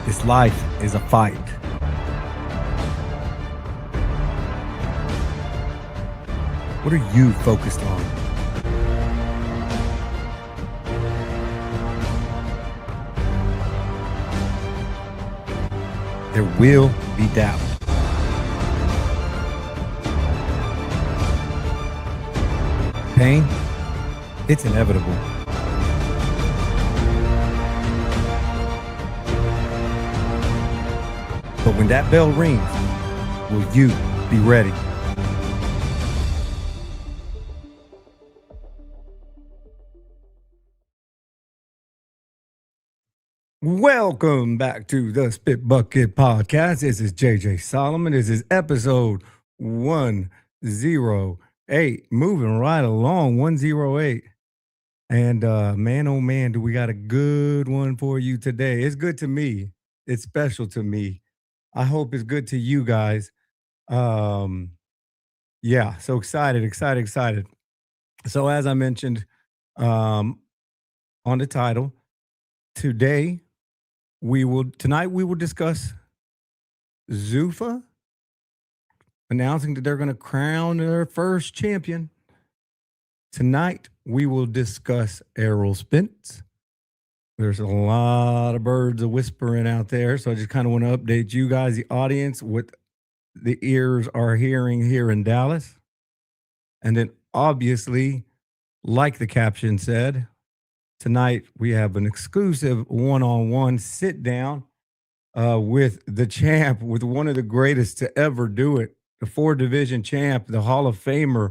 This life is a fight. What are you focused on? There will be doubt. Pain, it's inevitable. But when that bell rings, will you be ready? Welcome back to the Spit Bucket Podcast. This is JJ Solomon. This is episode 108. Moving right along, 108. And man, oh man, do we got a good one for you today. It's good to me. It's special to me. I hope it's good to you guys. Yeah, so excited. So as I mentioned on the title, tonight we will discuss Zuffa announcing that they're going to crown their first champion. Tonight we will discuss Errol Spence. There's a lot of birds a whispering out there, so I just kind of want to update you guys, the audience, what the ears are hearing here in Dallas. And then obviously, like the caption said, tonight we have an exclusive one-on-one sit down with the champ, with one of the greatest to ever do it, the 4-division champ, the Hall of Famer,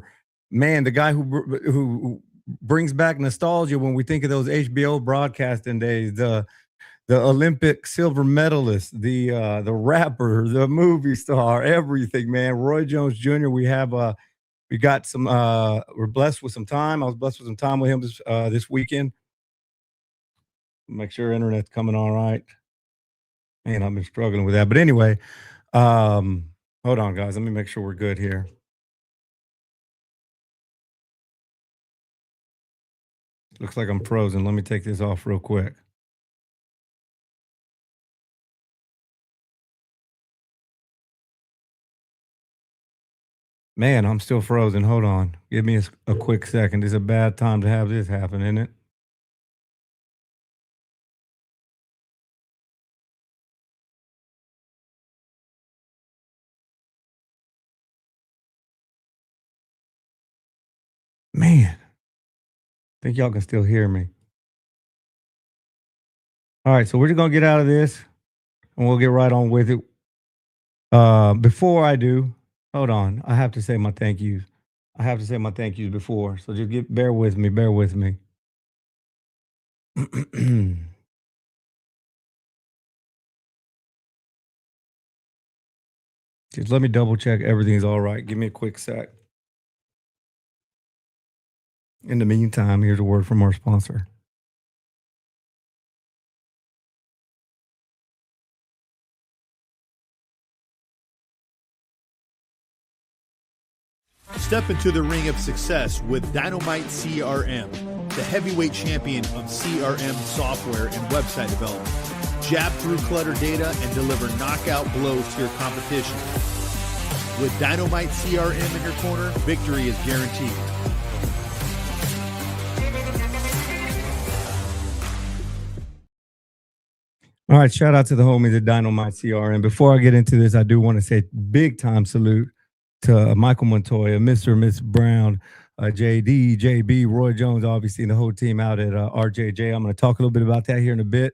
man, the guy who brings back nostalgia when we think of those HBO broadcasting days, the Olympic silver medalist, the rapper, the movie star, everything, man. Roy Jones Jr. We're blessed with some time. I was blessed with some time with him this weekend. Make sure internet's coming all right. Man, I've been struggling with that. But anyway, hold on, guys. Let me make sure we're good here. Looks like I'm frozen. Let me take this off real quick. Man, I'm still frozen. Hold on. Give me a quick second. It's a bad time to have this happen, isn't it? Man, think y'all can still hear me. All right, so we're just going to get out of this, and we'll get right on with it. Before I do, hold on. I have to say my thank yous. Before, so just bear with me. Just let me double check everything's all right. Give me a quick sec. In the meantime, here's a word from our sponsor. Step into the ring of success with Dynamite CRM, the heavyweight champion of CRM software and website development. Jab through clutter data and deliver knockout blows to your competition. With Dynamite CRM in your corner, victory is guaranteed. All right, shout out to the homies at Dynamite CRM. Before I get into this, I do want to say big time salute to Michael Montoya, Mr. and Miss Brown, JD, JB, Roy Jones, obviously, and the whole team out at RJJ. I'm going to talk a little bit about that here in a bit,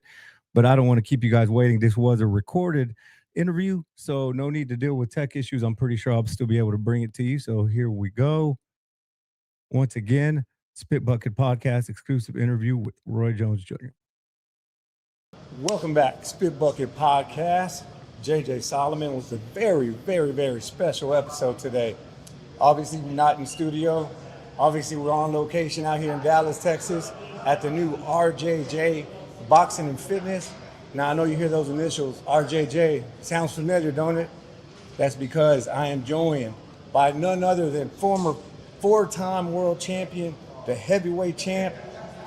but I don't want to keep you guys waiting. This was a recorded interview, so no need to deal with tech issues. I'm pretty sure I'll still be able to bring it to you. So here we go. Once again, Spit Bucket Podcast exclusive interview with Roy Jones Jr. Welcome back, Spit Bucket Podcast. JJ Solomon with a very, very, very special episode today. Obviously, we're not in studio. Obviously, we're on location out here in Dallas, Texas, at the new RJJ Boxing and Fitness. Now, I know you hear those initials, RJJ. Sounds familiar, don't it? That's because I am joined by none other than former 4-time world champion, the heavyweight champ,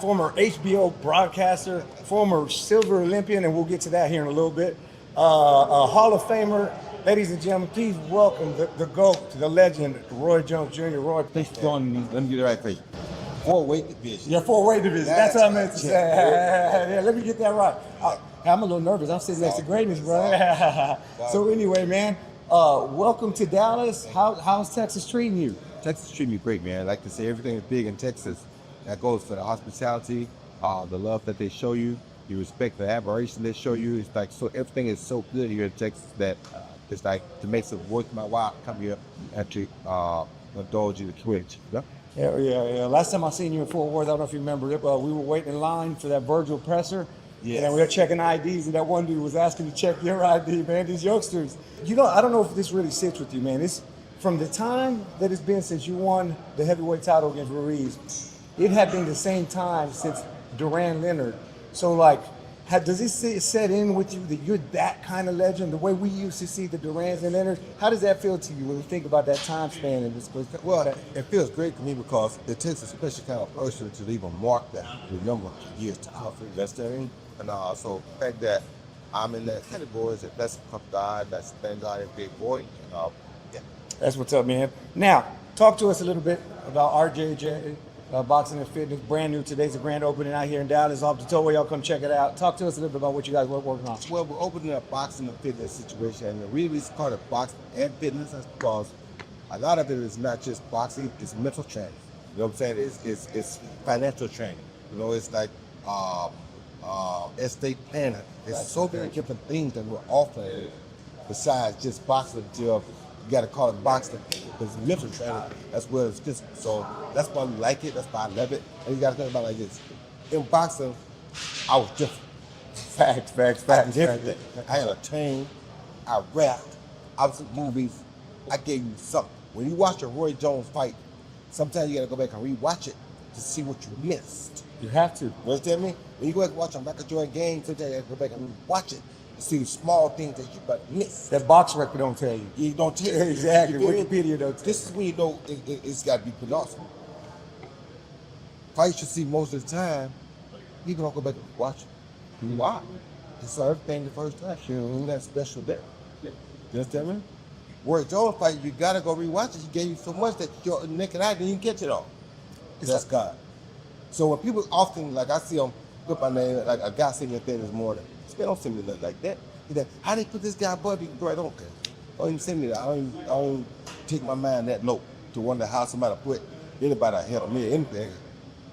former HBO broadcaster, former silver Olympian, and we'll get to that here in a little bit. A Hall of Famer. Ladies and gentlemen, please welcome the GOAT, the legend, Roy Jones Jr. Roy, Thanks for joining me. Let me get it right for you. 4-weight division. Your 4-weight division. That's what I meant to say. Yeah, let me get that right. I'm a little nervous. I'm sitting next to greatness, bro. So anyway, man, welcome to Dallas. How's Texas treating you? Texas treating me great, man. I like to say everything is big in Texas. That goes for the hospitality, the love that they show you, the respect, the admiration they show you. It's like so everything is so good here in Texas that it's like to make it worth my while to come here and to indulge you the courage. Yeah? Yeah. Last time I seen you in Fort Worth, I don't know if you remember it, but we were waiting in line for that Virgil presser. Yes. And we were checking IDs, and that one dude was asking to check your ID, man. These youngsters. I don't know if this really sits with you, man. It's from the time that it's been since you won the heavyweight title against Ruiz, it had been the same time since Duran Leonard. So, like, does it set in with you that you're that kind of legend, the way we used to see the Durans and Leonards? How does that feel to you when you think about that time span? Well, it feels great to me because it takes a special kind of person to leave a mark that you remember years to come. That's the thing. And so the fact that I'm in that category is a blessing from God, that's thank God and big boy. And, yeah. That's what's up, man. Now, talk to us a little bit about RJJ. Boxing and Fitness, brand new. Today's a grand opening out here in Dallas off the tollway. Y'all come check it out. Talk to us a little bit about what you guys were working on. Well, we're opening up boxing and fitness situation, and the reason it's called it boxing and fitness is because a lot of it is not just boxing; it's mental training. You know what I'm saying? It's financial training. You know, it's like estate planning. There's so many different things that we're offering besides just boxing. You got to call it boxing because mental training. That's where it's just. So that's why we like it. That's why I love it. And you got to think about it like this. In boxing, I was different. Facts. Everything. I had a team. I rapped. I was in movies. I gave you something. When you watch a Roy Jones fight, sometimes you got to go back and rewatch it to see what you missed. You have to. You understand me? When you go back and watch a Michael Jordan game, sometimes you got to go back and watch it. See small things that you but miss. That box record don't tell you. You don't tell you. Exactly. You Wikipedia don't tell you. This is when you know it's got to be pronounced. Fights you see most of the time, you can go back and watch it. Mm-hmm. Why? You saw everything the first time. You know, that special there. You understand me? Roy Jones fight, you got to go rewatch it. He gave you so much that your naked eye didn't even catch it all. That's God. So when people often, like I see them put my name, like a guy sent me a thing this morning. Spence don't send me nothing like that. He's like, how they put this guy Bubby? Bro, I don't care. Don't even send me that. I don't take my mind that low to wonder how somebody put anybody ahead of me or anything.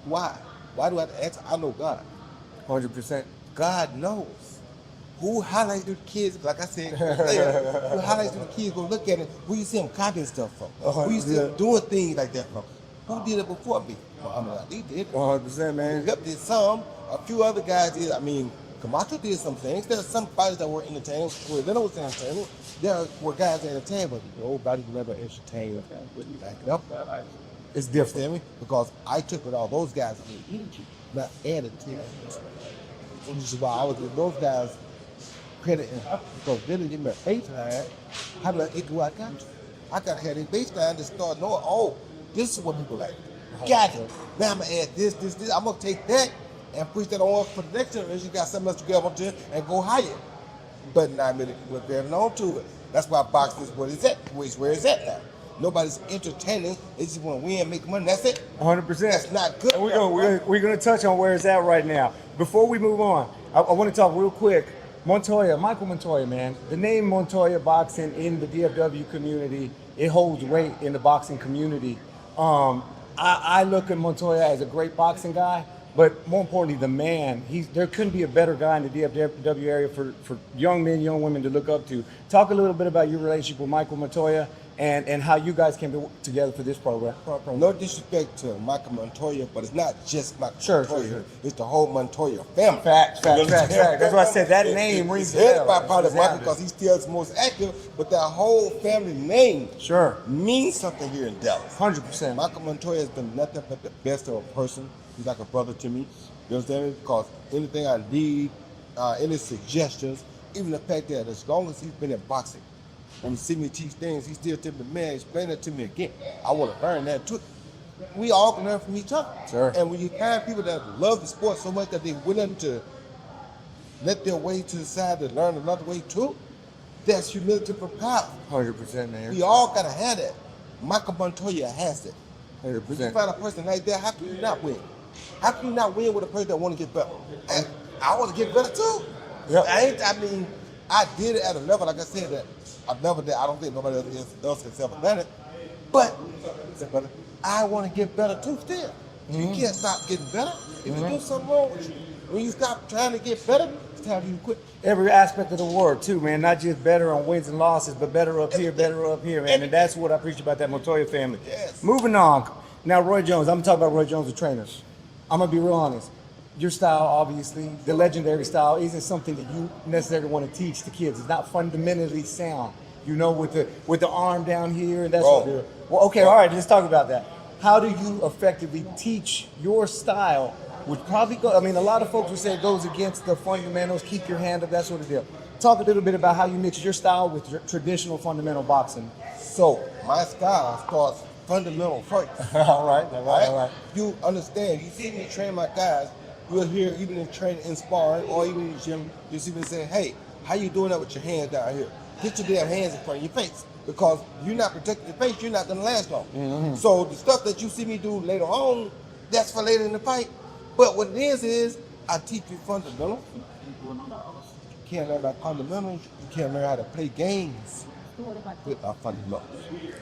Why? Why do I have to ask? I know God. 100%. God knows. Who highlights the kids? Like I said earlier, who highlights the kids? Go look at it. Who you see them copying stuff from? Who you see them doing things like that from? Who did it before me? Muhammad Ali did. 100%, man. Yep, did some. A few other guys did. I mean, Camacho did some things. There are some fighters that were entertaining. Leonard was entertaining. There were guys that entertained, but nobody could ever entertain wouldn't back it up. It's different. You understand me? Because I took what all those guys did, not added to it. Which is why I was with those guys crediting. Because they didn't give me a baseline. How did I get what I got? I got to have a baseline to start knowing, oh, this is what people like. Got it. Now I'm going to add this. I'm going to take that and push that on for the next generation. You got something else to get up to and go higher. But not really we're getting on to it. That's why boxing is what it's at. Where it's at now. Nobody's entertaining. They just want to win and make money. That's it. 100%. That's not good. And we're going to touch on where it's at right now. Before we move on, I want to talk real quick. Michael Montoya, man. The name Montoya Boxing in the DFW community, it holds weight in the boxing community. I look at Montoya as a great boxing guy, but more importantly, the man. There couldn't be a better guy in the DFW area for young men, young women to look up to. Talk a little bit about your relationship with Michael Montoya and how you guys came together for this program. No disrespect to Michael Montoya, but it's not just Michael Montoya. Sure. It's the whole Montoya family. Fact. That's why I said that name rings a bell. It's by part of Michael because he's still the most active, but that whole family name means something here in Dallas. 100%. Michael Montoya has been nothing but the best of a person. He's like a brother to me. You understand me? Because anything I need, any suggestions, even the fact that as long as he's been in boxing, when you see me teach things, he still tell me, man, explain that to me again. I want to learn that too. we all can learn from each other. Sure. And when you find people that love the sport so much that they're willing to let their way to the side to learn another way too, that's humility for power. 100%, man. We all gotta have that. Michael Montoya has it. 100%. When you find a person like that, how can you not win? How can you not win with a person that want to get better? And I want to get better too. Yep. I did it at a level, like I said, that I've never did. I don't think nobody else has ever done it. But I want to get better too still. You can't stop getting better. If you do something wrong with you, when you stop trying to get better, it's time for you to quit. Every aspect of the word too, man. Not just better on wins and losses, but better up here, man. And that's what I appreciate about that Montoya family. Yes. Moving on. Now, Roy Jones. I'm talking about Roy Jones, the trainer. I'm gonna be real honest. Your style, obviously, the legendary style, isn't something that you necessarily want to teach the kids. It's not fundamentally sound. You know, with the arm down here, and that's Bro. well, okay, all right. Let's talk about that. How do you effectively teach your style? Which probably go. I mean, a lot of folks would say it goes against the fundamentals. Keep your hand up, that sort of deal. Talk a little bit about how you mix your style with your traditional fundamental boxing. So my style starts fundamental first. all right. You understand? You see me train my guys. You'll hear even in training, in sparring, or even in the gym, you see me say, "Hey, how you doing that with your hands down here? Get your damn hands in front of your face, because you're not protecting your face. You're not gonna last long." So the stuff that you see me do later on, that's for later in the fight. But what it is I teach you fundamentals. You can't learn about fundamentals. You can't learn how to play games without fundamentals.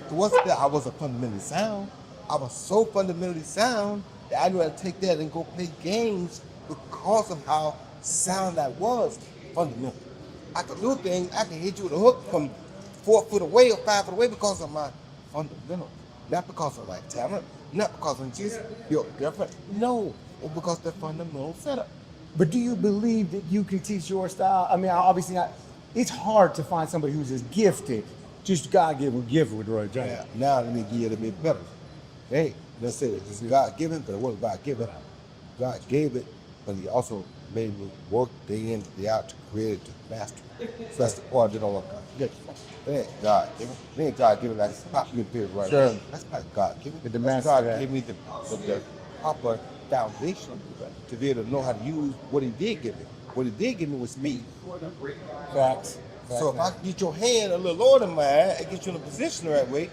So what's that? I was a fundamentally sound. I was so fundamentally sound that I knew how to take that and go play games because of how sound I was fundamentally. I could do things. I can hit you with a hook from 4 foot away or 5 foot away because of my fundamentals. Not because of my talent. Not because I'm just built different. No, it's because the fundamental setup. But do you believe that you can teach your style? I mean, obviously not. It's hard to find somebody who's as gifted, just God-given gift with Roy Jones. Yeah. Now let me give you a little bit better. Hey, let's say it's God-given, but it wasn't God-given. God gave it, but he also made me work day in, day out to create it, to master it. So that's the part that I don't want God. It ain't God-given. It ain't God-given like pop you period right Sure. now. That's not God-given. With the That's master God that. gave me the proper foundation to be able to know how to use what he did give me. What he did give me was speed. Facts. So if I can get your hand a little lower than mine and get you in a position the right way,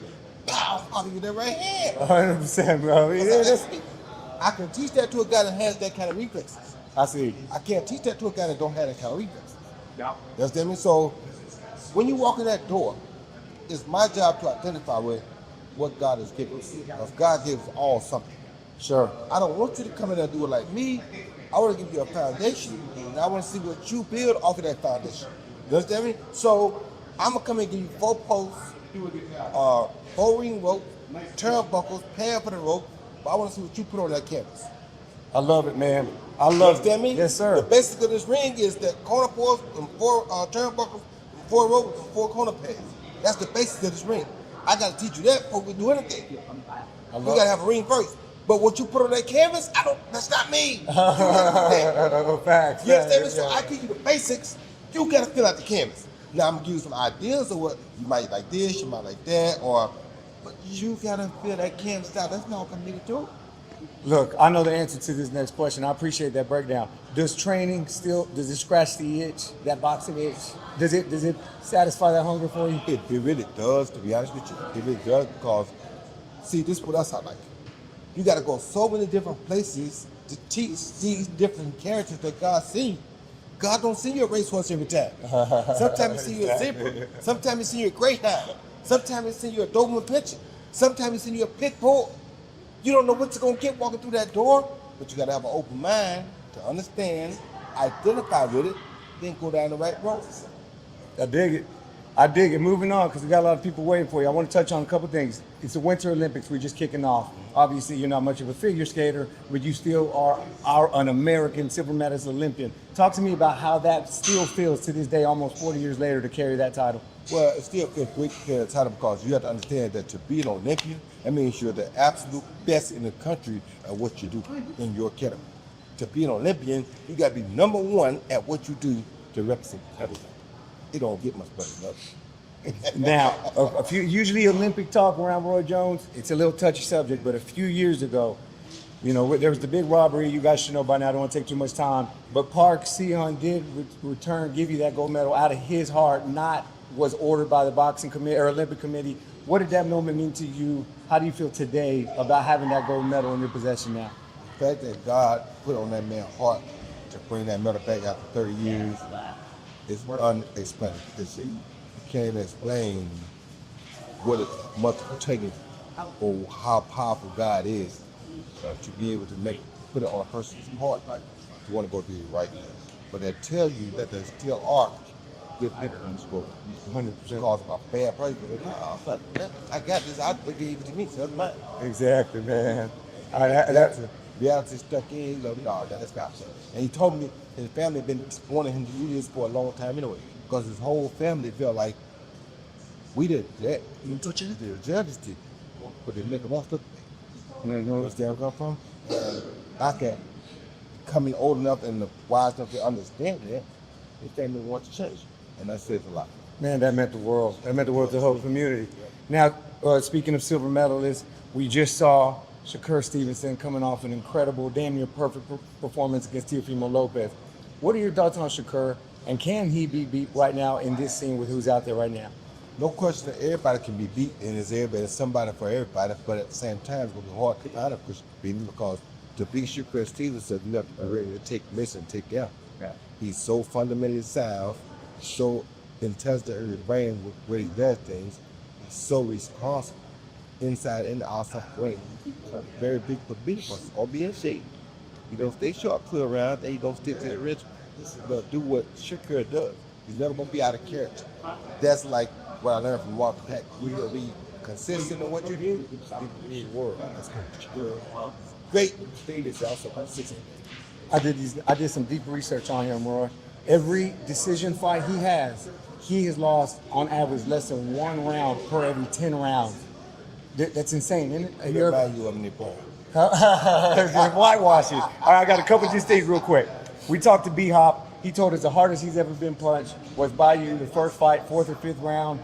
pow, I'll give you that right hand. 100%, bro. Yeah, that's, I can teach that to a guy that has that kind of reflexes. I see. I can't teach that to a guy that don't have that kind of reflexes. You understand me? So when you walk in that door, it's my job to identify with what God has given us. Because God gives all something. Sure. I don't want you to come in there and do it like me. I want to give you a foundation, and I want to see what you build off of that foundation. You understand me? So I'm gonna come and give you 4 posts, 4 ring rope, turnbuckles, pad for the rope. But I want to see what you put on that canvas. I love it, man. I You love understand it. me? Yes, sir. The basic of this ring is that corner posts and 4 turnbuckles, 4 ropes, and 4 corner pads. That's the basics of this ring. I gotta teach you that before we do anything. We gotta have a ring first. But what you put on that canvas, that's not me. Facts. You understand me? So I give you the basics. You gotta fill out the canvas. Now I'm gonna give you some ideas of what you might like this, you might like that, but you gotta fill that canvas out. That's not gonna need to do. Look, I know the answer to this next question. I appreciate that breakdown. Does training does it scratch the itch, that boxing itch? Does it satisfy that hunger for you? It really does, to be honest with you. It really does, because see, this is what else I like. You gotta go so many different places to teach these different characters that God sees. God don't see you a racehorse every time. Sometimes he see you a zebra. Sometimes he see you a greyhound. Sometimes he see you a Doberman pinscher. Sometimes he see you a pit bull. You don't know what you're gonna get walking through that door, but you gotta have an open mind to understand, identify with it, then go down the right road. I dig it. I dig it. Moving on, because we got a lot of people waiting for you. I want to touch on a couple things. It's the Winter Olympics. We're just kicking off. Obviously, you're not much of a figure skater, but you still are an American silver medalist Olympian. Talk to me about how that still feels to this day, almost 40 years later, to carry that title. Well, it still feels great to carry the title, because you have to understand that to be an Olympian, that means you're the absolute best in the country at what you do in your category. To be an Olympian, you got to be number 1 at what you do to represent everything. It don't get much better than that. Now, a few usually Olympic talk around Roy Jones, it's a little touchy subject, but a few years ago, you know, there was the big robbery. You guys should know by now. I don't want to take too much time. But Park Sehun did give you that gold medal out of his heart, not was ordered by the boxing committee or Olympic committee. What did that moment mean to you? How do you feel today about having that gold medal in your possession now? The fact that God put on that man's heart to bring that medal back after 30 years is unexplainable. You can't even explain what it must have taken or how powerful God is to be able to put it on a person's heart to want to go do it right now. But they tell you that there still are good hitters in sport. 100% cause of a bad play. I got this. I gave it to me. So it's mine. Exactly, man. That's a reality stuck in. No, that's God. And he told me his family had been wanting him to do this for a long time anyway, because his whole family felt like we did that. You touch it? The judges did, but they make them off the. You know where I come from? I can coming old enough and wise enough to understand that his family wants to change, and that says a lot. Man, that meant the world. That meant the world to the whole community. Now, speaking of silver medalists, we just saw Shakur Stevenson coming off an incredible, damn near perfect performance against Teofimo Lopez. What are your thoughts on Shakur, and can he be beat right now in this scene with who's out there right now? No question that everybody can be beat, and there's somebody for everybody, but at the same time, it's going to be hard to find a person beaten because to beat Shakur Stevenson, you have to be ready to take miss and take out. Yeah. He's so fundamentally sound, so intelligent in his brain with where he does things, he's so responsible inside and outside way. Very big for beating person or being shaky. You know, if they show up clear around, they don't stick to the ritual. But do what Shakur does. He's never going to be out of character. That's like what I learned from Walter Pack. We will be consistent in what you do. You can be world. That's good. Great thing is also consistent. I did some deep research on him, Roy. Every decision fight he has lost on average less than 1 round per every 10 rounds. That's insane, isn't it? You're value of Nepal. Whitewash it. All right, I got a couple of these things real quick. We talked to B-Hop. He told us the hardest he's ever been punched was by you the first fight, 4th or 5th round.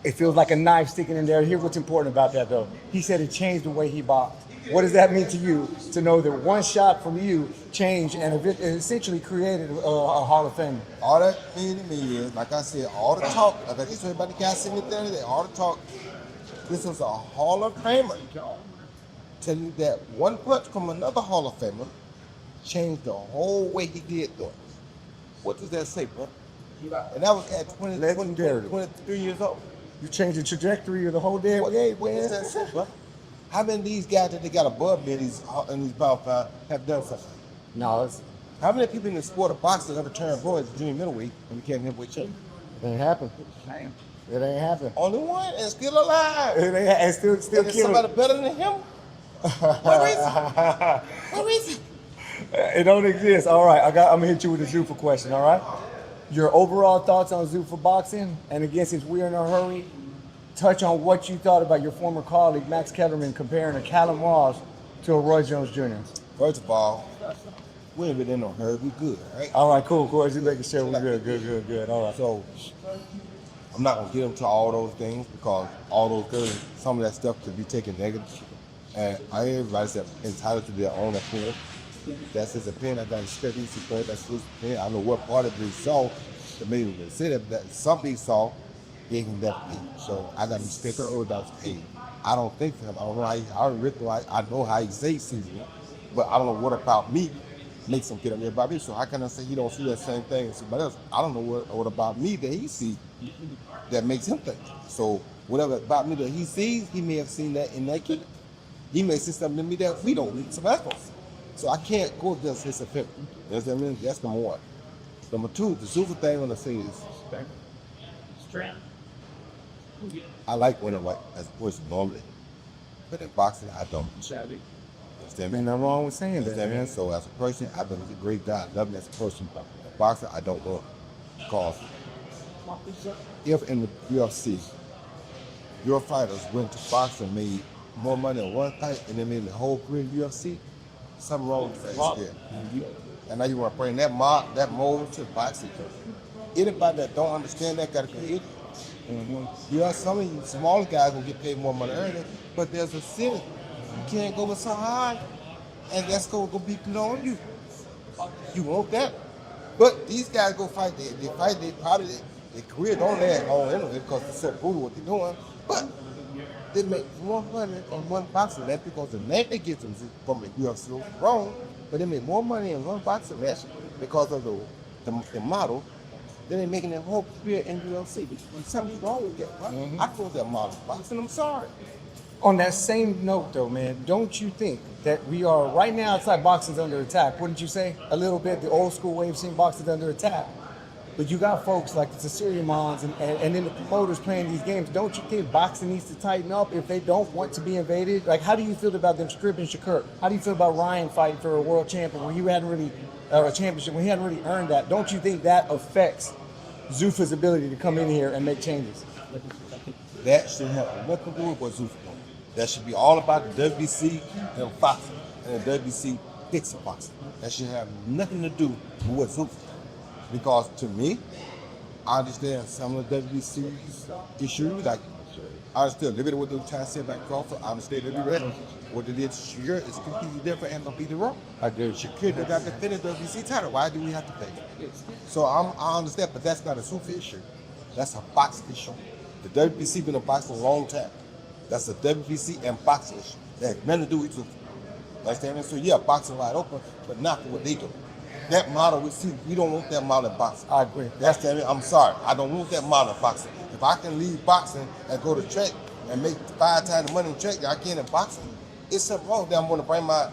It feels like a knife sticking in there. Here's what's important about that, though. He said it changed the way he boxed. What does that mean to you to know that one shot from you changed and it essentially created a Hall of Fame? All that means to me is, like I said, all the talk, like I just heard about the guy sitting there the other day, all the talk, this was a Hall of Famer. Tell you that one punch from another Hall of Famer changed the whole way he did things. What does that say, bro? And that was at 23 years old. You changed the trajectory of the whole damn game, What does that say, bro? How many of these guys that they got above me in these bout fights have done something? No, How many people in the sport of boxing ever turned pro as a junior middleweight and became heavyweight champion? it ain't happened. It ain't happened. Only one, and still alive. It ain't, and still And is killing. somebody better than him? What is it? What is it? It don't exist. All right, I'm gonna hit you with a Zuffa question. All right, your overall thoughts on Zuffa boxing, and again, since we're in a hurry, touch on what you thought about your former colleague Max Kellerman comparing a Callum Ross to a Roy Jones Jr. First of all, we ain't been in no hurry. We good, right? All right, cool. Just making sure we're good. All right. So I'm not gonna get into all those things because all those things, some of that stuff could be taken negative. And everybody's entitled to their own opinion. That's his opinion. I got to respect his opinion. That's his opinion. I don't know what part of it he saw that made him consider that something he saw gave him that opinion. So I got to respect the other guy's opinion. I don't think for him. I don't know I know how he says he sees it, but I don't know what about me makes him get up there about me. So how can I say he don't see that same thing as somebody else? I don't know what about me that he sees that makes him think. So whatever about me that he sees, he may have seen that in that kid. He may see something in me that we don't need some else. So I can't go against his opinion. You know what I mean? That's number one. Number two, the super thing I'm gonna say is I like winning like as a person normally. But in boxing I don't. Understand me? Ain't nothing wrong with saying that, Understand me? man. So as a person, I think he's a great guy. I love him as a person. Boxing, I don't know. Because if in the UFC, your fighters went to boxing and made more money in one fight and then made the whole career in UFC, something wrong with that here. And now you want to bring that mold to boxing. Anybody that don't understand that got to be idiot. Yeah, some of you smaller guys will get paid more money earning, but there's a ceiling. You can't go so high, and that's going to be put on you. You want that? But these guys go fight. They fight. They probably their career don't last long anyway because they're so brutal what they're doing. But they make more money on one boxing match because the name they get them from the UFC wrong. But they make more money in one boxing match because of the model than they making their whole career in UFC. There's something wrong with that. Right? I thought that model boxing. I'm sorry. On that same note, though, man, don't you think that we are right now? It's like boxing's under attack. Wouldn't you say a little bit? The old school way of seeing boxing's under attack. But you got folks like the Sicilians and then the promoters playing these games. Don't you think boxing needs to tighten up if they don't want to be invaded? Like, how do you feel about them stripping Shakur? How do you feel about Ryan fighting for a world champion when he hadn't really a championship when he hadn't really earned that? Don't you think that affects Zuffa's ability to come in here and make changes? That should have nothing to do with what Zuffa doing. That should be all about the WBC and boxing and the WBC fixing boxing. That should have nothing to do with what Zuffa. Because to me, I understand some of the WBC's issues. Like, I understand a little bit of what they were trying to say about Crawford. I understand every what they did to Shakur is completely different and completely wrong. I do. Shakur did not defend the WBC title. Why do we have to pay? So I understand, but that's not a Zuffa issue. That's a boxing issue. The WBC been a boxing a long time. That's a WBC and boxing issue. That has nothing to do with Zuffa. Understand? So yeah, boxing wide open, but not for what they do. That model, we don't want that model in boxing. I agree. That's that. I'm sorry. I don't want that model in boxing. If I can leave boxing and go to track and make 5 times the money in track that I can in boxing, it's something wrong that I'm going to bring my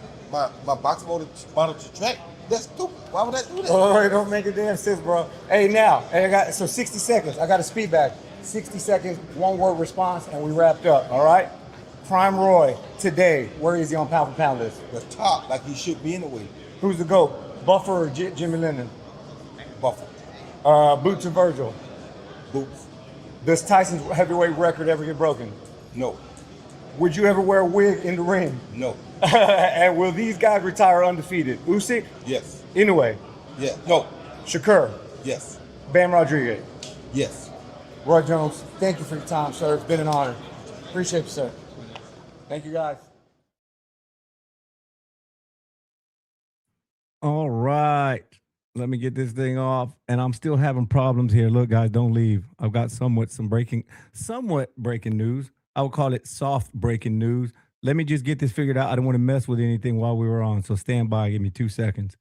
boxing model to track. That's stupid. Why would I do that? All right, don't make a damn sense, bro. Hey, now, I got 60 seconds. I got a speed back. 60 seconds, one word response, and we wrapped up. All right. Prime Roy today. Where is he on pound for pound list? The top, like he should be in the way. Who's the GOAT? Buffer or Jimmy Lennon? Buffer. Boots or Virgil? Boots. Does Tyson's heavyweight record ever get broken? No. Would you ever wear a wig in the ring? No. And will these guys retire undefeated? Usyk? Yes. Anyway. Yeah. No. Shakur? Yes. Bam Rodriguez? Yes. Roy Jones, thank you for your time, sir. It's been an honor. Appreciate you, sir. Thank you, guys. All right. Let me get this thing off. And I'm still having problems here. Look, guys, don't leave. I've got somewhat breaking news. I would call it soft breaking news. Let me just get this figured out. I don't want to mess with anything while we were on. So stand by. Give me 2 seconds.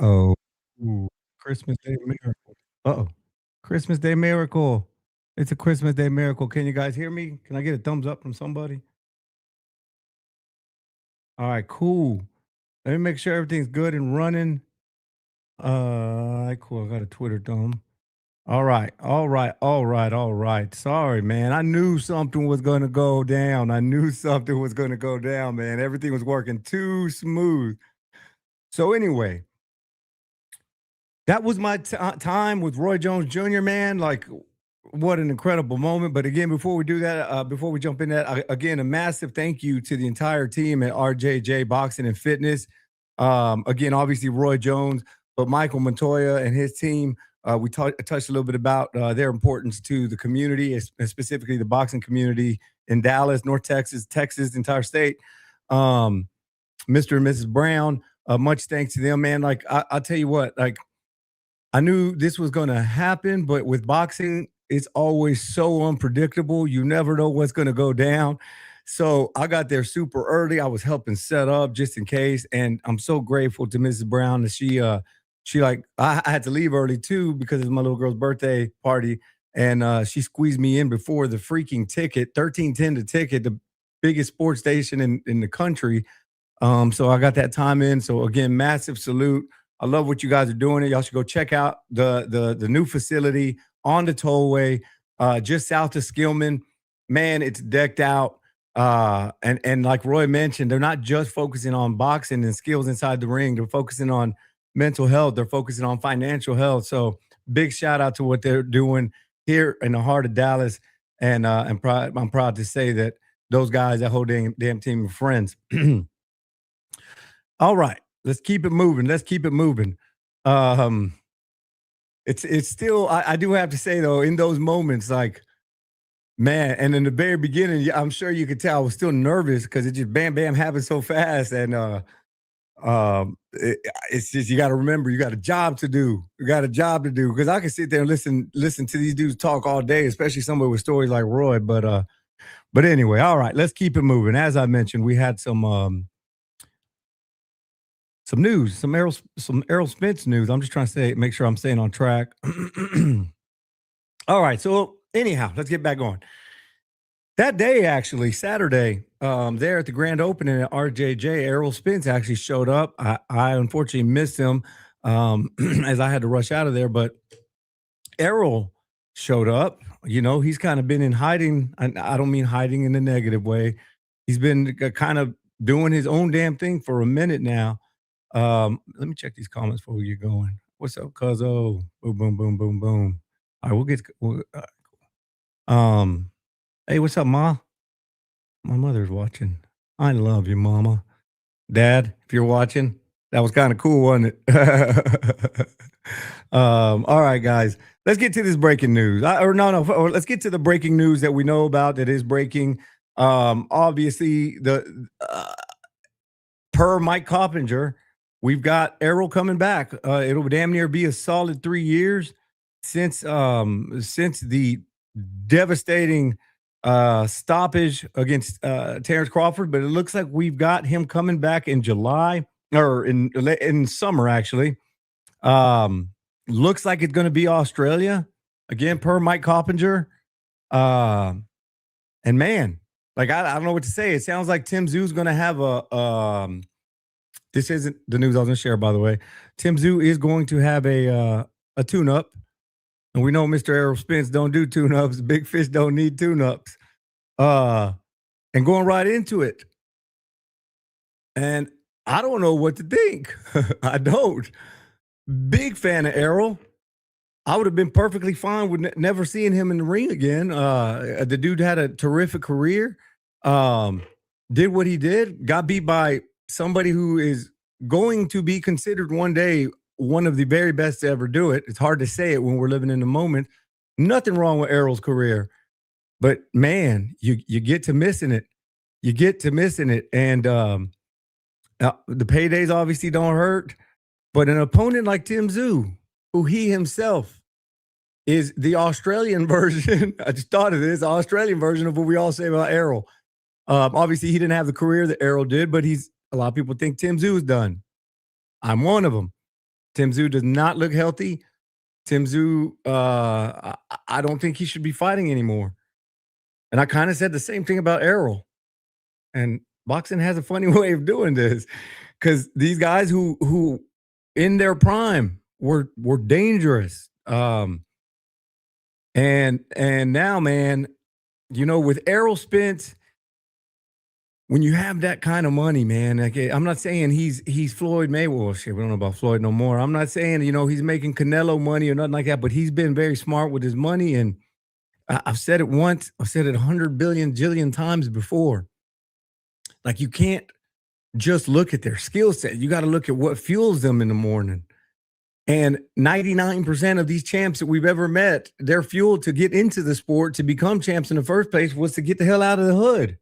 Oh, ooh, Christmas Day miracle. Uh-oh. Christmas Day miracle. It's a Christmas Day miracle. Can you guys hear me? Can I get a thumbs up from somebody? All right, cool. Let me make sure everything's good and running. All right, cool. I got a Twitter thumb. All right, all right, all right, all right. Sorry, man. I knew something was gonna go down. I knew something was gonna go down, man. Everything was working too smooth. So anyway, that was my time with Roy Jones Jr., man. Like, what an incredible moment. But again, before we do that, before we jump in that, again, a massive thank you to the entire team at RJJ Boxing and Fitness. Again, obviously Roy Jones, but Michael Montoya and his team We touched a little bit about their importance to the community, specifically the boxing community in Dallas, North Texas, Texas, entire state. Mr. and Mrs. Brown, much thanks to them, man. Like I'll tell you what, like I knew this was going to happen, but with boxing, it's always so unpredictable. You never know what's going to go down. So I got there super early. I was helping set up just in case, and I'm so grateful to Mrs. Brown that she like I had to leave early too because it's my little girl's birthday party, and she squeezed me in before the freaking ticket, 1310 the ticket, the biggest sports station in the country. So I got that time in. So again, massive salute. I love what you guys are doing. Y'all should go check out the new facility on the tollway, just south of Skillman. Man, it's decked out. And like Roy mentioned, they're not just focusing on boxing and skills inside the ring. They're focusing on mental health. They're focusing on financial health. So big shout out to what they're doing here in the heart of Dallas. And I'm proud to say that those guys, that whole damn team of friends. All right, let's keep it moving. Let's keep it moving. It's still, I do have to say though, in those moments, like, man, and in the very beginning, I'm sure you could tell I was still nervous because it just bam, bam happened so fast. And it's just, you got to remember, you got a job to do. You got a job to do, because I can sit there and listen to these dudes talk all day, especially somebody with stories like Roy. But anyway, all right, let's keep it moving. As I mentioned, we had some news, some Errol Spence news. I'm just trying to make sure I'm staying on track. All right, so anyhow, let's get back on. That day, actually, Saturday, there at the grand opening at RJJ, Errol Spence actually showed up. I unfortunately missed him as I had to rush out of there, but Errol showed up. You know, he's kind of been in hiding. I don't mean hiding in a negative way. He's been kind of doing his own damn thing for a minute now. Let me check these comments before we get going. What's up, cuzzo? Boom, boom, boom, boom, boom. All right, hey, what's up, Ma? My mother's watching. I love you, Mama. Dad, if you're watching, that was kind of cool, wasn't it? All right, guys, let's get to this breaking news. Let's get to the breaking news that we know about that is breaking. Obviously, per Mike Coppinger, we've got Errol coming back. It'll damn near be a solid 3 years since the devastating stoppage against Terrence Crawford, but it looks like we've got him coming back in July, or in summer, actually. Looks like it's going to be Australia again, per Mike Coppinger. And man, like I don't know what to say. It sounds like Tim Tszew's going to have this isn't the news I was going to share, by the way. Tim Tszyu is going to have a tune-up. And we know Mr. Errol Spence don't do tune-ups. Big fish don't need tune-ups. And going right into it. And I don't know what to think. I don't. Big fan of Errol. I would have been perfectly fine with never seeing him in the ring again. The dude had a terrific career. Did what he did. Got beat by somebody who is going to be considered one day one of the very best to ever do it. It's hard to say it when we're living in the moment. Nothing wrong with Errol's career, but man, you get to missing it. You get to missing it, and the paydays obviously don't hurt. But an opponent like Tim Tszyu, who he himself is the Australian version. I just thought of this, Australian version of what we all say about Errol. Obviously, he didn't have the career that Errol did, but a lot of people think Tim Tszyu is done. I'm one of them. Tim Tszyu does not look healthy. Tim Tszyu, I don't think he should be fighting anymore. And I kind of said the same thing about Errol. And boxing has a funny way of doing this, because these guys who in their prime were dangerous. And now, man, you know, with Errol Spence, when you have that kind of money, man, like, I'm not saying he's Floyd Mayweather. Well, shit, we don't know about Floyd no more. I'm not saying, you know, he's making Canelo money or nothing like that, but he's been very smart with his money. And I've said it once, I've said it 100 billion jillion times before. Like, you can't just look at their skill set. You got to look at what fuels them in the morning. And 99% of these champs that we've ever met, their fuel to get into the sport, to become champs in the first place, was to get the hell out of the hood.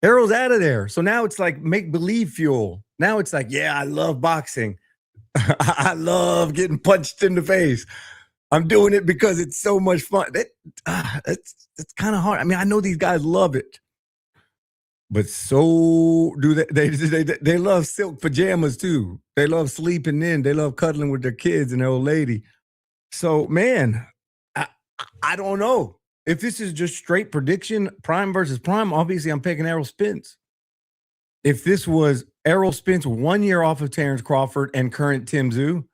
Errol's out of there. So now it's like make believe fuel. Now it's like, yeah, I love boxing. I love getting punched in the face. I'm doing it because it's so much fun. It's kind of hard. I mean, I know these guys love it, but so do they love silk pajamas too. They love sleeping in. They love cuddling with their kids and their old lady. So, man, I, I don't know. If this is just straight prediction, prime versus prime, obviously I'm picking Errol Spence. If this was Errol Spence 1 year off of Terrence Crawford and current Tim Tszyu,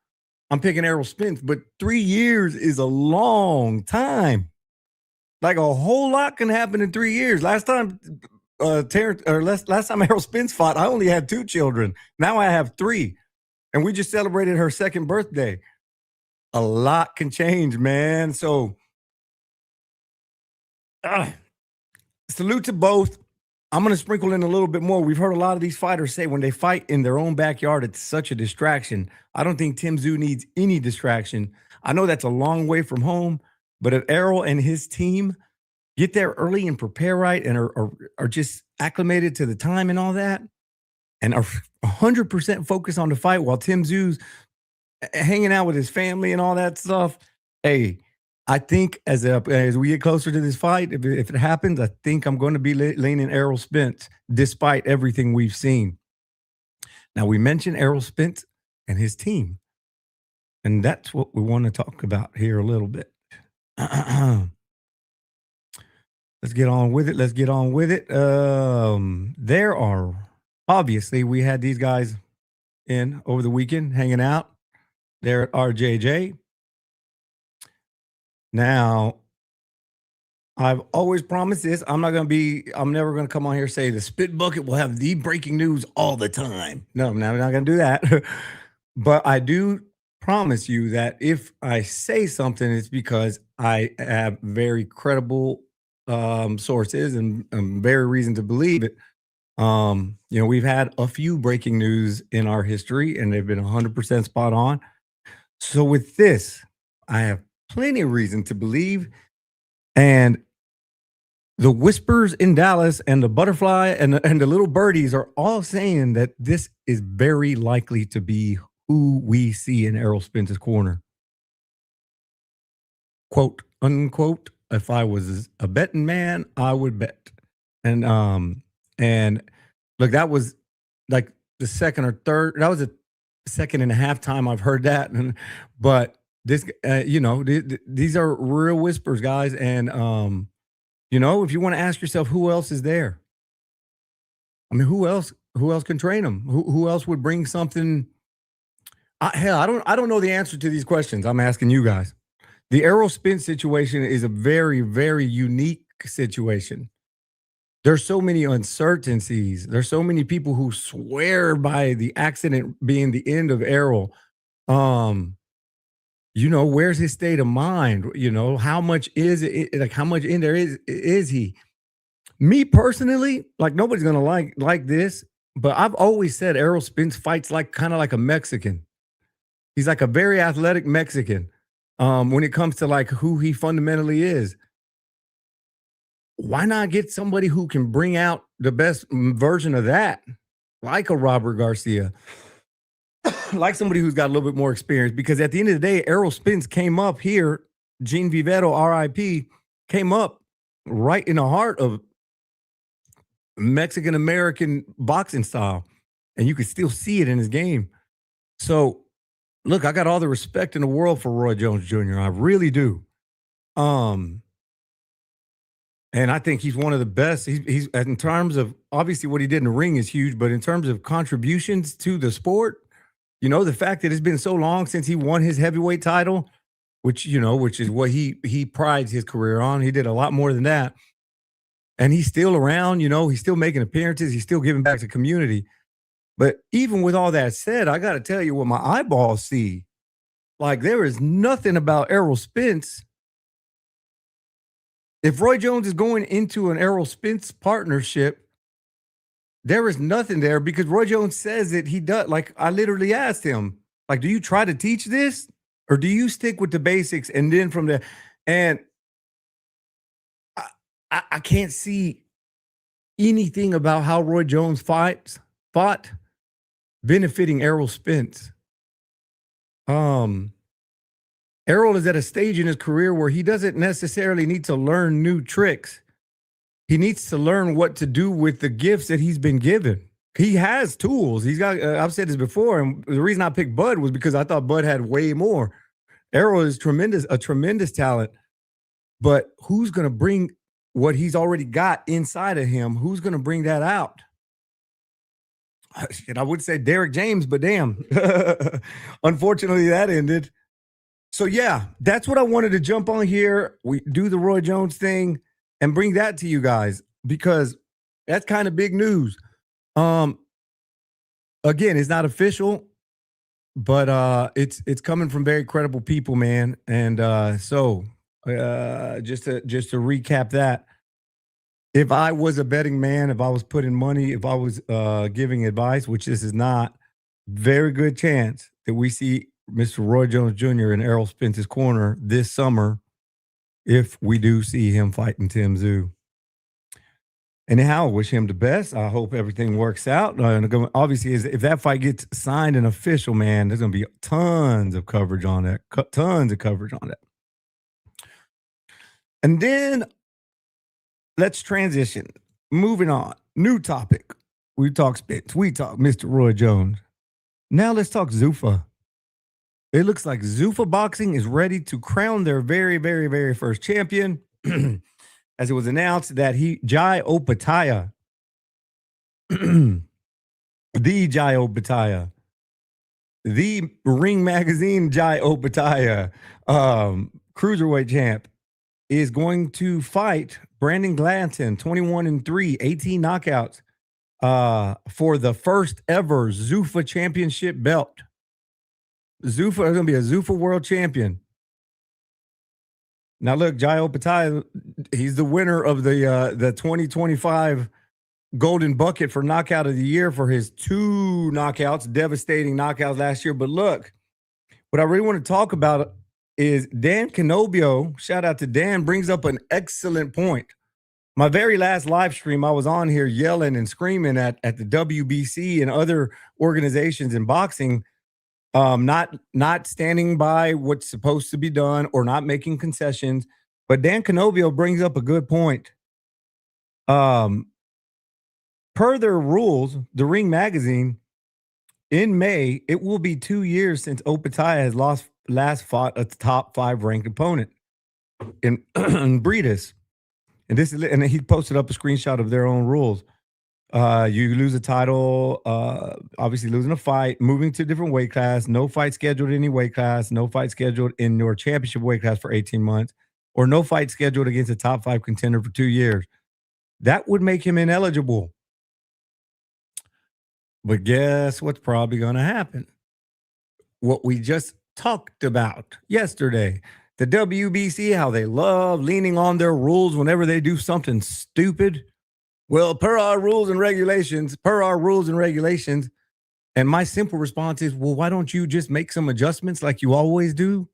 I'm picking Errol Spence. But 3 years is a long time. Like a whole lot can happen in 3 years. Last time last time Errol Spence fought, I only had 2 children. Now I have 3. And we just celebrated her 2nd birthday. A lot can change, man. So salute to both. I'm going to sprinkle in a little bit more. We've heard a lot of these fighters say when they fight in their own backyard, it's such a distraction. I don't think Tim Tszyu needs any distraction. I know that's a long way from home, but if Errol and his team get there early and prepare right and are just acclimated to the time and all that, and are 100% focused on the fight while Tim Tszyu's hanging out with his family and all that stuff, hey, I think as we get closer to this fight, if it happens, I think I'm going to be leaning Errol Spence, despite everything we've seen. Now, we mentioned Errol Spence and his team, and that's what we want to talk about here a little bit. Let's get on with it. There are, obviously, we had these guys in over the weekend hanging out there at RJJ. Now, I've always promised this. I'm never going to come on here and say the Spit Bucket will have the breaking news all the time. No, I'm not going to do that. But I do promise you that if I say something, it's because I have very credible sources and very reason to believe it. We've had a few breaking news in our history, and they've been 100% spot on. So with this, I have plenty of reason to believe. And the whispers in Dallas and the butterfly and the little birdies are all saying that this is very likely to be who we see in Errol Spence's corner. Quote, unquote, if I was a betting man, I would bet. And look, that was like the second or third, that was the second and a half time I've heard that. But this, these are real whispers, guys. And, if you want to ask yourself who else is there, I mean, who else can train them? Who else would bring something? I don't know the answer to these questions. I'm asking you guys. The Errol Spence situation is a very, very unique situation. There's so many uncertainties. There's so many people who swear by the accident being the end of Errol. Where's his state of mind? How much is it? Like, how much in there is he? Me personally, like, nobody's gonna like this, but I've always said Errol Spence fights kind of like a Mexican. He's like a very athletic Mexican. When it comes to like who he fundamentally is. Why not get somebody who can bring out the best version of that, like a Robert Garcia? Like somebody who's got a little bit more experience, because at the end of the day, Errol Spence came up here, Gene Vivetto, RIP, came up right in the heart of Mexican-American boxing style, and you could still see it in his game. So, look, I got all the respect in the world for Roy Jones Jr. I really do. And I think he's one of the best. He's in terms of, obviously what he did in the ring is huge, but in terms of contributions to the sport, the fact that it's been so long since he won his heavyweight title, which is what he prides his career on. He did a lot more than that. And he's still around, he's still making appearances. He's still giving back to the community. But even with all that said, I got to tell you what my eyeballs see. Like, there is nothing about Errol Spence. If Roy Jones is going into an Errol Spence partnership, there is nothing there, because Roy Jones says that he does. Like, I literally asked him, Like, do you try to teach this, or do you stick with the basics and then from there? And I can't see anything about how Roy Jones fought benefiting Errol Spence. Errol is at a stage in his career where he doesn't necessarily need to learn new tricks. He needs to learn what to do with the gifts that he's been given. He has tools. He's got. I've said this before, and the reason I picked Bud was because I thought Bud had way more. Errol is a tremendous talent, but who's going to bring what he's already got inside of him? Who's going to bring that out? And I would say Derek James, but damn, unfortunately that ended. So yeah, that's what I wanted to jump on here. We do the Roy Jones thing and bring that to you guys because that's kind of big news. Again, it's not official, but it's coming from very credible people, man. And so just to recap that, if I was a betting man, if I was putting money, if I was giving advice, which this is not, very good chance that we see Mr. Roy Jones Jr. in Errol Spence's corner this summer if we do see him fighting Tim Tszyu. Anyhow, I wish him the best. I hope everything works out. Obviously, if that fight gets signed and official, man, there's going to be tons of coverage on that. Tons of coverage on that. And then let's transition. Moving on. New topic. We talk Spence. We talk Mr. Roy Jones. Now let's talk Zuffa. It looks like Zuffa Boxing is ready to crown their very, very, very first champion. As it was announced that Jai Opataya, the Jai Opataya, the Ring Magazine Jai Opataya, cruiserweight champ, is going to fight Brandon Glanton, 21-3, 18 knockouts, for the first ever Zuffa championship belt. Zuffa is going to be a Zuffa world champion. Now, look, Jai Opataya, he's the winner of the 2025 Golden Bucket for Knockout of the Year for his 2 knockouts, devastating knockouts last year. But look, what I really want to talk about is Dan Canobio, shout out to Dan, brings up an excellent point. My very last live stream, I was on here yelling and screaming at the WBC and other organizations in boxing, not standing by what's supposed to be done or not making concessions. But Dan Canobio brings up a good point. Per their rules, the Ring Magazine, in May, it will be 2 years since Opataya has last fought a top 5 ranked opponent in Breedis. And he posted up a screenshot of their own rules. You lose a title, obviously losing a fight, moving to a different weight class, no fight scheduled in any weight class, no fight scheduled in your championship weight class for 18 months, or no fight scheduled against a top 5 contender for 2 years. That would make him ineligible. But guess what's probably going to happen? What we just talked about yesterday. The WBC, how they love leaning on their rules whenever they do something stupid. Well, per our rules and regulations, and my simple response is, well, why don't you just make some adjustments like you always do?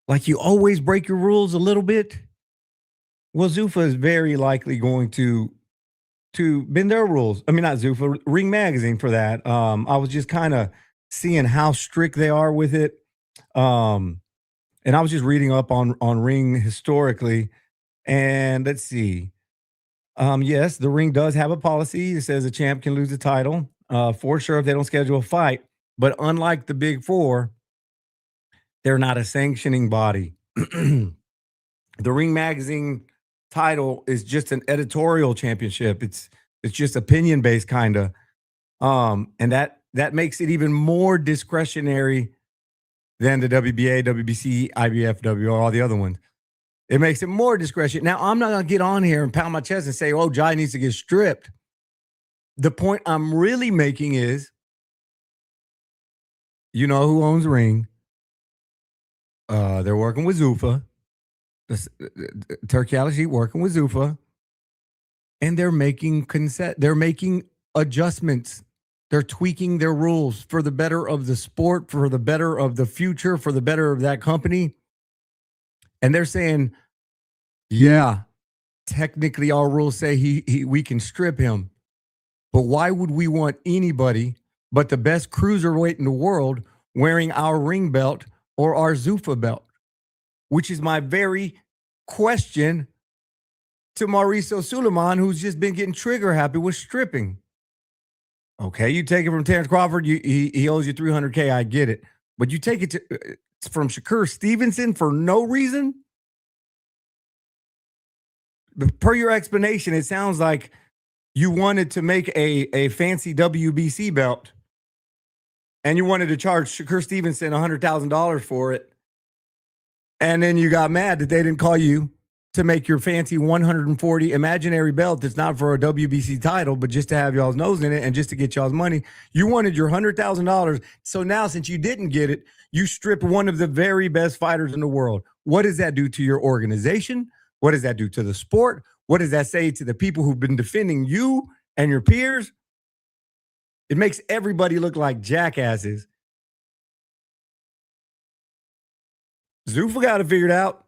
Like you always break your rules a little bit? Well, Zuffa is very likely going to bend their rules. I mean, not Zuffa, Ring Magazine for that. I was just kind of seeing how strict they are with it. And I was just reading up on Ring historically. And let's see. Yes, the Ring does have a policy that says a champ can lose the title for sure if they don't schedule a fight. But unlike the Big Four, they're not a sanctioning body. The Ring Magazine title is just an editorial championship. It's just opinion based kind of, and that makes it even more discretionary than the WBA, WBC, IBF, WR, all the other ones. It makes it more discretion. Now, I'm not going to get on here and pound my chest and say, oh, Jai needs to get stripped. The point I'm really making is, you know who owns Ring? They're working with Zuffa. Turkey Alice working with Zuffa. And they're making adjustments They're tweaking their rules for the better of the sport, for the better of the future, for the better of that company. And they're saying, yeah, technically our rules say we can strip him. But why would we want anybody but the best cruiserweight in the world wearing our ring belt or our Zuffa belt? Which is my very question to Mauricio Suleiman, who's just been getting trigger happy with stripping. Okay, you take it from Terrence Crawford, he owes you $300K. I get it, but you take it from Shakur Stevenson for no reason. Per your explanation, it sounds like you wanted to make a fancy WBC belt, and you wanted to charge Shakur Stevenson $100,000 for it, and then you got mad that they didn't call you to make your fancy 140 imaginary belt that's not for a WBC title, but just to have y'all's nose in it and just to get y'all's money. You wanted your $100,000. So now, since you didn't get it, you strip one of the very best fighters in the world. What does that do to your organization? What does that do to the sport? What does that say to the people who've been defending you and your peers? It makes everybody look like jackasses. Zuffa got it figured out.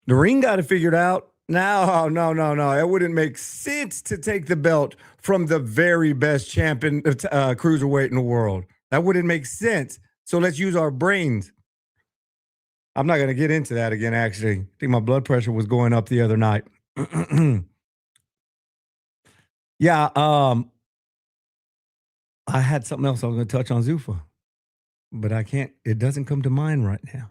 The ring got it figured out. No. It wouldn't make sense to take the belt from the very best champion cruiserweight in the world. That wouldn't make sense. So let's use our brains. I'm not going to get into that again, actually. I think my blood pressure was going up the other night. Yeah, I had something else I was going to touch on Zuffa, but I can't. It doesn't come to mind right now.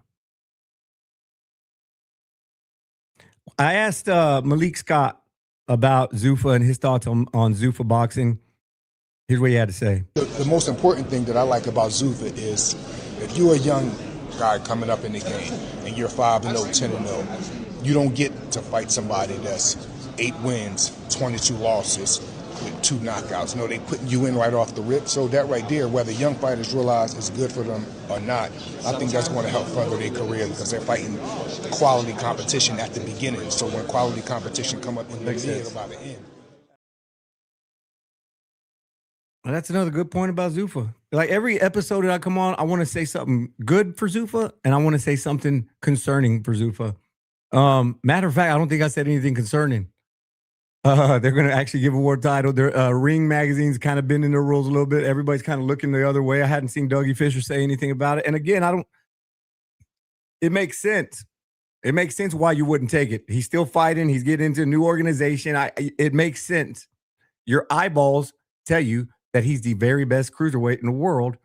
I asked Malik Scott about Zuffa and his thoughts on Zuffa boxing. Here's what he had to say. The most important thing that I like about Zuffa is if you're a young guy coming up in the game and you're 5-0, 10-0, you don't get to fight somebody that's 8 wins, 22 losses with 2 knockouts. No, they putting you in right off the rip. So that right there, whether young fighters realize it's good for them or not, I think that's going to help further their career because they're fighting quality competition at the beginning. So when quality competition come up in the middle by the end. Well, that's another good point about Zuffa. Like every episode that I come on, I want to say something good for Zuffa and I want to say something concerning for Zuffa. Matter of fact, I don't think I said anything concerning. They're going to actually give a war title. Their Ring magazine's kind of bending their rules a little bit. Everybody's kind of looking the other way. I hadn't seen Dougie Fisher say anything about it. And again, it makes sense. It makes sense why you wouldn't take it. He's still fighting. He's getting into a new organization. It makes sense. Your eyeballs tell you that he's the very best cruiserweight in the world.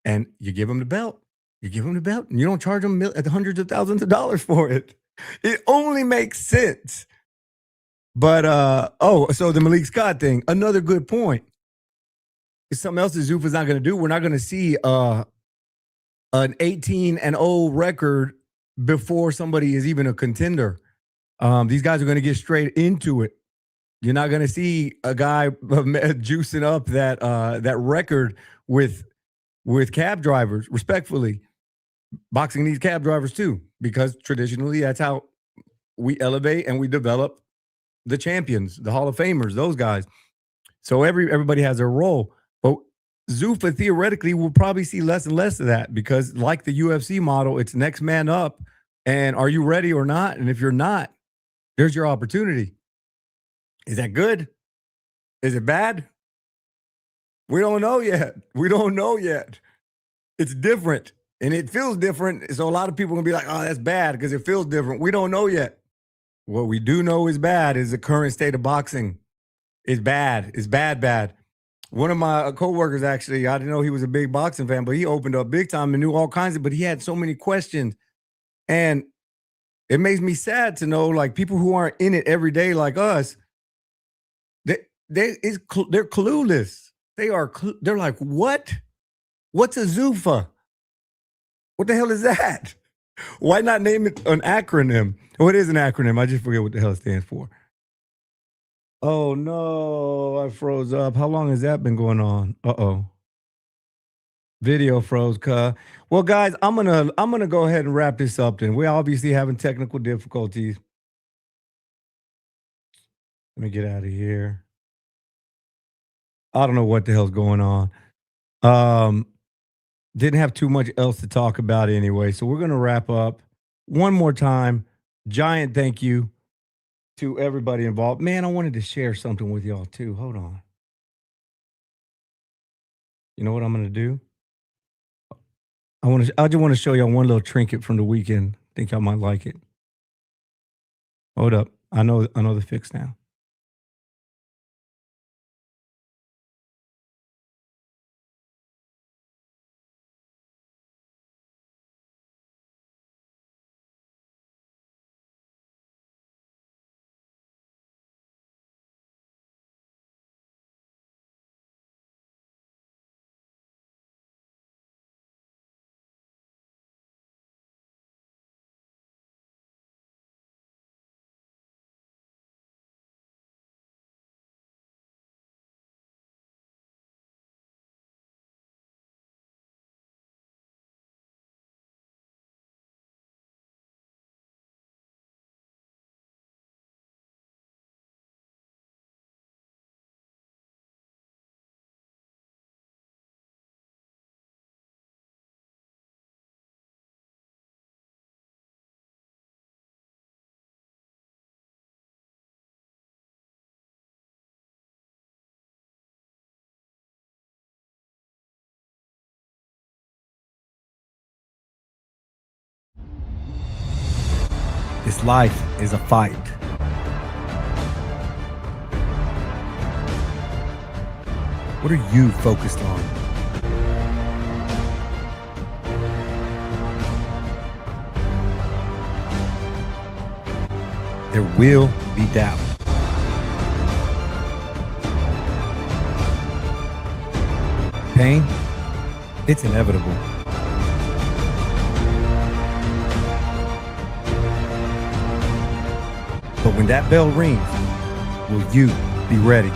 And you give him the belt. You give him the belt. And you don't charge him hundreds of thousands of dollars for it. It only makes sense. But, so the Malik Scott thing, another good point. It's something else that Zuffa's not going to do. We're not going to see an 18-0 record before somebody is even a contender. These guys are going to get straight into it. You're not going to see a guy juicing up that record with cab drivers, respectfully. Boxing needs cab drivers too, because traditionally that's how we elevate and we develop the champions, the Hall of Famers, those guys. So everybody has their role. But Zuffa theoretically will probably see less and less of that because like the UFC model, it's next man up. And are you ready or not? And if you're not, there's your opportunity. Is that good? Is it bad? We don't know yet. We don't know yet. It's different and it feels different. So a lot of people are going to be like, oh, that's bad because it feels different. We don't know yet. What we do know is bad is the current state of boxing. It's bad. It's bad. One of my coworkers, actually, I didn't know he was a big boxing fan, but he opened up big time and knew all kinds of, but he had so many questions. And it makes me sad to know, like, people who aren't in it every day like us, they're clueless. They're like, what? What's a Zuffa? What the hell is that? Why not name it an acronym? Oh, it is an acronym. I just forget what the hell it stands for. Oh no, I froze up. How long has that been going on? Uh-oh. Video froze, cuh. Well, guys, I'm gonna go ahead and wrap this up then. We're obviously having technical difficulties. Let me get out of here. I don't know what the hell's going on. Um, didn't have too much else to talk about anyway, so we're gonna wrap up. One more time, giant thank you to everybody involved. Man, I wanted to share something with y'all too. Hold on. You know what I'm gonna do? I just want to show y'all one little trinket from the weekend. Think y'all might like it. Hold up. I know the fix now. This life is a fight. What are you focused on? There will be doubt. Pain, it's inevitable. But when that bell rings, will you be ready?